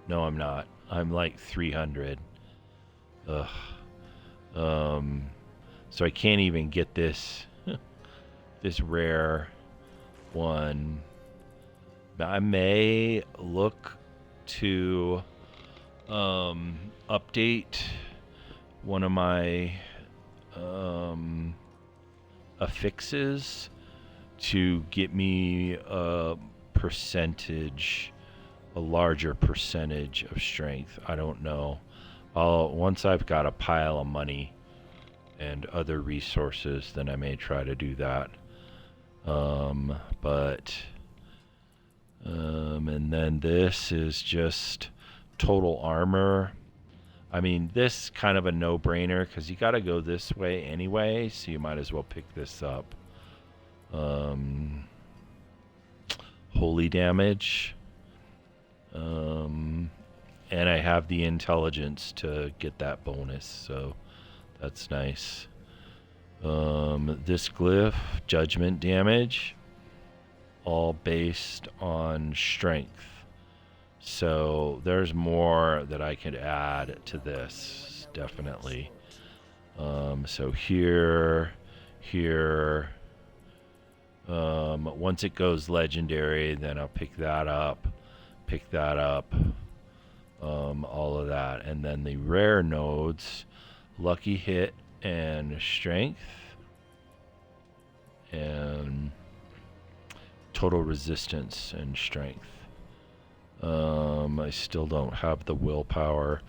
[SPEAKER 1] No, I'm not. I'm like 300. Ugh. So I can't even get this, this rare one. I may look to update one of my affixes to get me a larger percentage of strength. I don't know. Once I've got a pile of money and other resources, then I may try to do that. And then this is just total armor. I mean, this kind of a no-brainer because you got to go this way anyway, so you might as well pick this up. Holy damage. And I have the intelligence to get that bonus, so that's nice. This glyph, judgment damage, all based on strength. So there's more that I could add to this, definitely. So here. Once it goes legendary, then I'll pick that up, all of that. And then the rare nodes, lucky hit and strength, and total resistance and strength. I still don't have the willpower,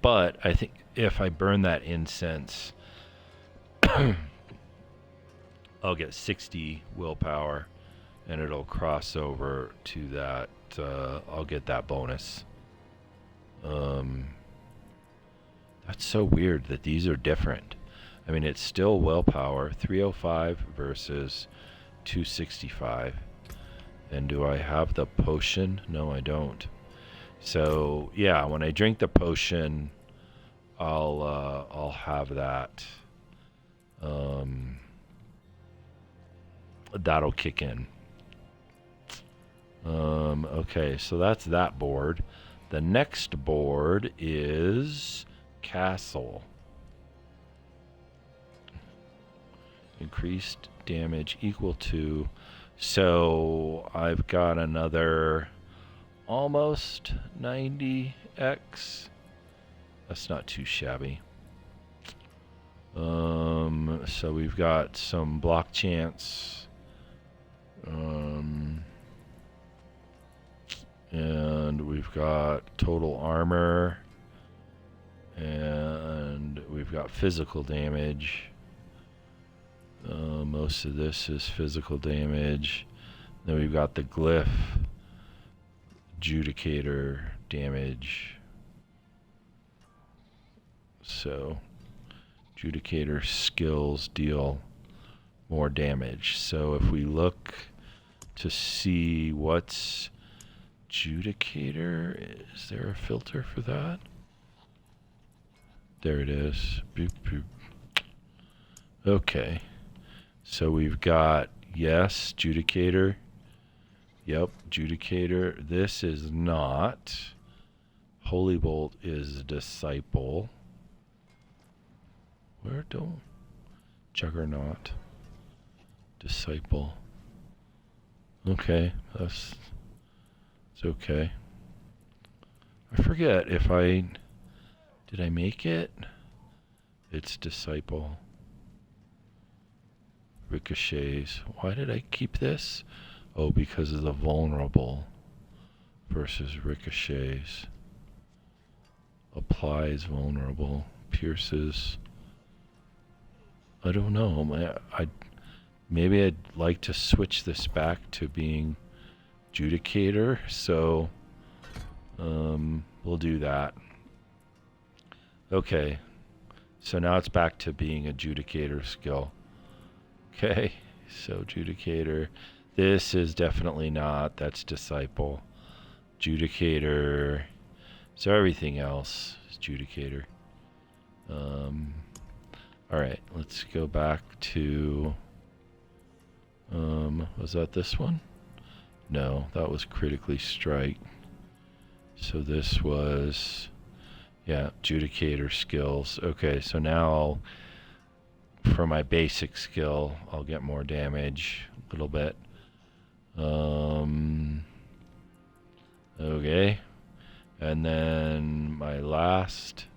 [SPEAKER 1] but I think if I burn that incense, I'll get 60 willpower, and it'll cross over to that. I'll get that bonus. That's so weird that these are different. I mean, it's still willpower, 305 versus 265. And do I have the potion? No, I don't. So yeah, when I drink the potion, I'll have that. That'll kick in. Okay, so that's that board. The next board is Castle. Increased damage equal to. So I've got another almost 90x. That's not too shabby. So we've got some block chance. And we've got total armor. And we've got physical damage. Most of this is physical damage. Then we've got the glyph, Judicator damage. So, Judicator skills deal more damage. So if we look to see what's Judicator, is there a filter for that? There it is. Boop, boop. Okay. So we've got, yes, Judicator. Yep, Judicator. This is not. Holy Bolt is Disciple. Where don't? Juggernaut. Disciple. Okay, it's okay. I forget if did I make it? It's Disciple. Ricochets. Why did I keep this? Oh, because of the vulnerable versus ricochets. Applies vulnerable. Pierces. I don't know. Maybe I'd like to switch this back to being Judicator, so we'll do that. Okay, so now it's back to being a Judicator skill. Okay, so Judicator. This is definitely not. That's Disciple. Judicator. So everything else is Judicator. Alright, let's go back to... was that this one? No, that was Critically Strike. So this was... yeah, Judicator skills. Okay, so now for my basic skill, I'll get more damage a little bit. Okay. And then my last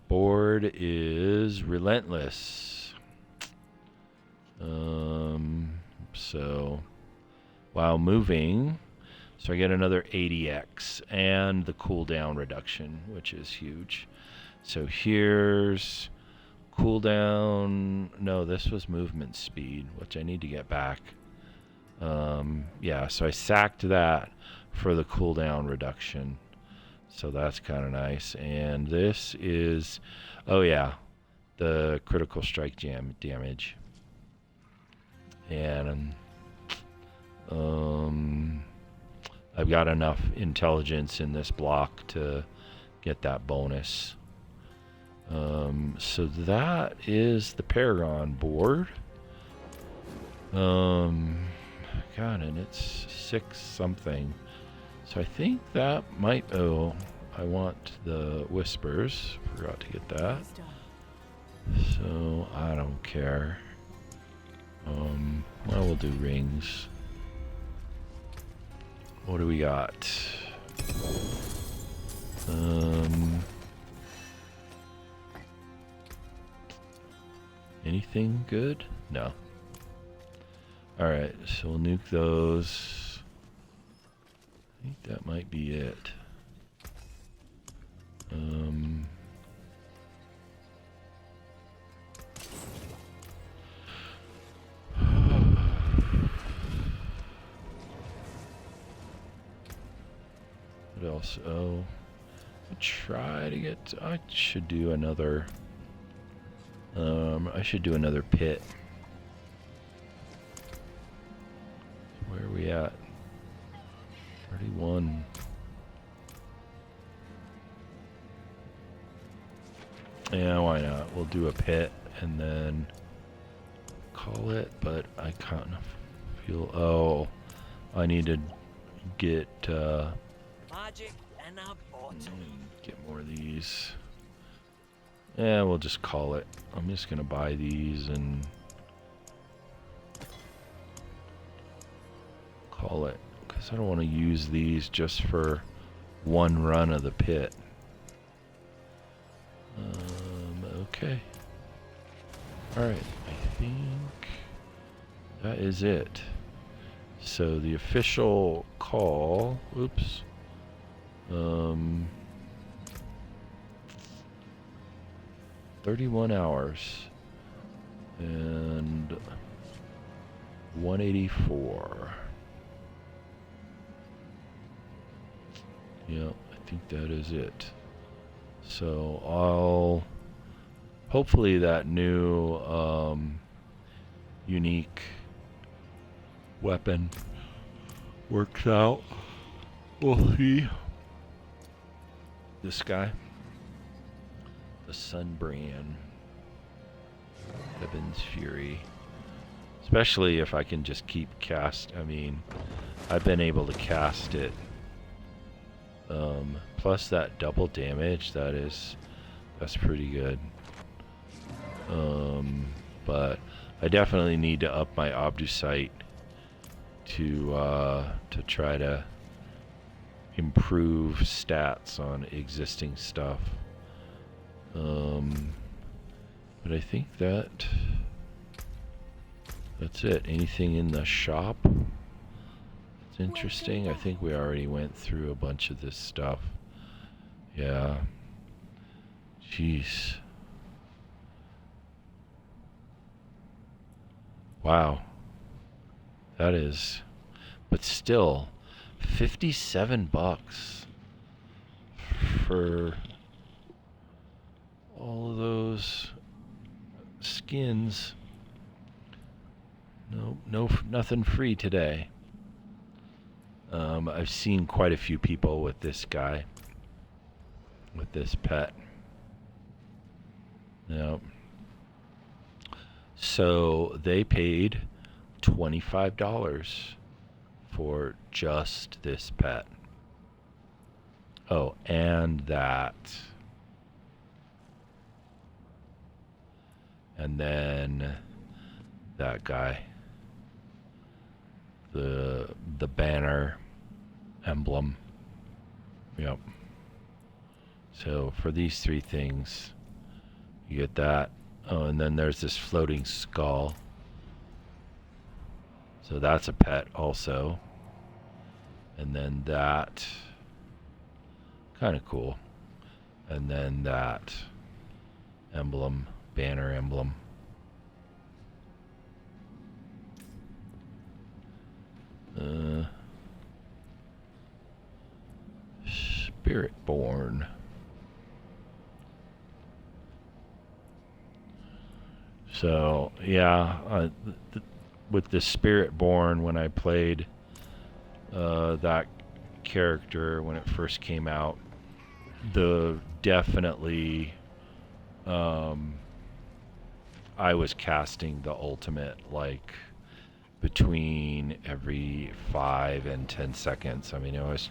[SPEAKER 1] board is Relentless. So while moving, so I get another 80x and the cooldown reduction, which is huge. So here's cooldown. No, this was movement speed, which I need to get back. Yeah, so I sacked that for the cooldown reduction. So that's kind of nice. And this is, oh yeah, the critical strike damage. And I've got enough intelligence in this block to get that bonus. So that is the Paragon board. God, and it's 6 something. So I think that might, oh, I want the Whispers. Forgot to get that. So I don't care. Well, we'll do rings. What do we got? Anything good? No. Alright, so we'll nuke those. I think that might be it. What else? Oh, try to get. I should do another. I should do another pit. Where are we at? 31. Yeah, why not? We'll do a pit and then call it, but I kind of feel, oh, I need to get
[SPEAKER 2] Magic and a bottle.
[SPEAKER 1] get more of these. Yeah, we'll just call it. I'm just gonna buy these and call it, because I don't want to use these just for one run of the pit. Okay. Alright, I think that is it. So the official call, oops, 31 hours and 184. Yeah, I think that is it. So I'll hopefully that new unique weapon works out. We'll see. This guy, the Sunbrand, Heaven's Fury. Especially if I can just keep I mean, I've been able to cast it. Plus that double damage, that's pretty good. But I definitely need to up my Obdusite to try to improve stats on existing stuff. But I think that's it. Anything in the shop? It's interesting. I think we already went through a bunch of this stuff. Yeah. Jeez. Wow. That is, but still, $57 for all of those skins. No, nothing free today. I've seen quite a few people with this guy, with this pet. Yep. So they paid $25 for just this pet. Oh, and that. And then that guy. The banner emblem. Yep. So for these three things, you get that. Oh, and then there's this floating skull. So that's a pet also. And then that. Kind of cool. And then that emblem, banner emblem. Spiritborn. So yeah, with the Spiritborn, when I played that character when it first came out, definitely I was casting the ultimate like between every 5 and 10 seconds. I mean, I was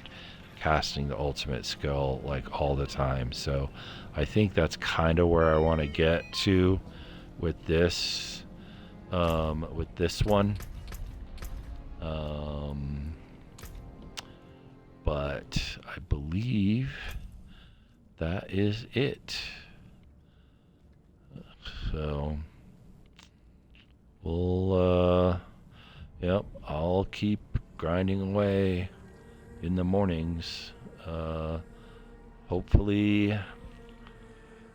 [SPEAKER 1] casting the ultimate skill like all the time. So I think that's kind of where I want to get to with this one. But I believe that is it. So we'll yep, I'll keep grinding away in the mornings. Hopefully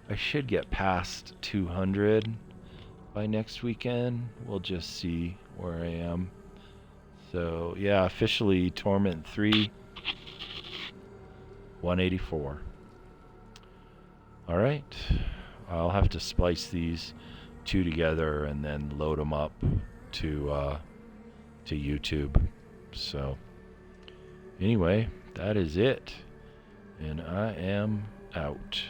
[SPEAKER 1] I should get past 200 by next weekend. We'll just see where I am. So yeah, officially Torment 3 184. Alright, I'll have to splice these two together and then load them up to YouTube. So anyway, that is it, and I am out.